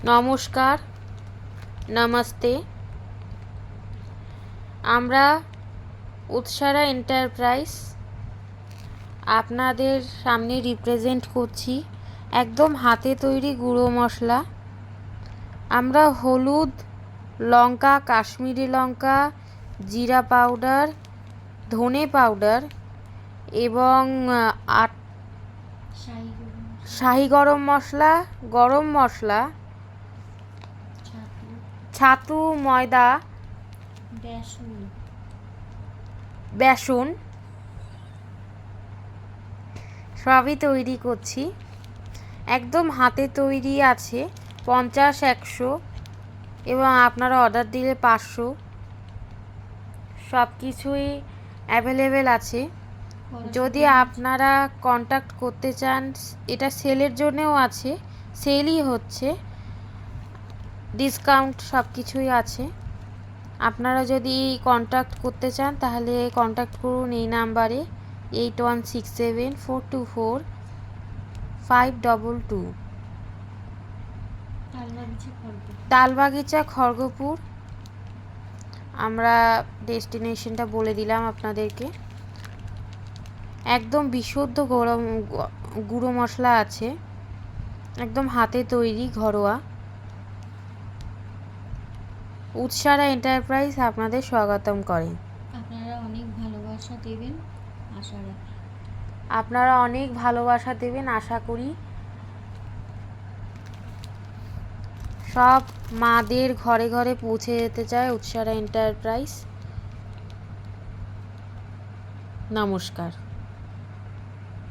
নমস্কার, নমস্তে। আমরা উৎসারা এন্টারপ্রাইজ আপনাদের সামনে রিপ্রেজেন্ট করছি একদম হাতে তৈরি গুঁড়ো মশলা। আমরা হলুদ, লঙ্কা, কাশ্মীরি লঙ্কা, জিরা পাউডার, ধনে পাউডার এবং শাহি গরম মশলা, ছাতু, ময়দা, বেসন সবই তৈরি করছি। একদম হাতে তৈরি আছে 50-100 এবং আপনারা অর্ডার দিলে 500। সব কিছুই অ্যাভেলেবেল আছে। যদি আপনারা কন্ট্যাক্ট করতে চান, এটা সেলের জন্যও আছে, সেলই হচ্ছে, ডিসকাউন্ট সব কিছুই আছে। আপনারা যদি কন্ট্যাক্ট করতে চান তাহলে কন্ট্যাক্ট করুন এই নাম্বারে 8167424522। তালবাগিচা, খড়গপুর। আমরা ডেস্টিনেশনটা বলে দিলাম আপনাদেরকে। একদম বিশুদ্ধ গুঁড়ো মশলা আছে, একদম হাতে তৈরি, ঘরোয়া। উৎসারা এন্টারপ্রাইজ আপনাদের স্বাগতম করে। আপনারা অনেক ভালোবাসা দেবেন আশা করি। সব মাদের ঘরে ঘরে পৌঁছে যেতে চায় উৎসারা এন্টারপ্রাইজ। নমস্কার।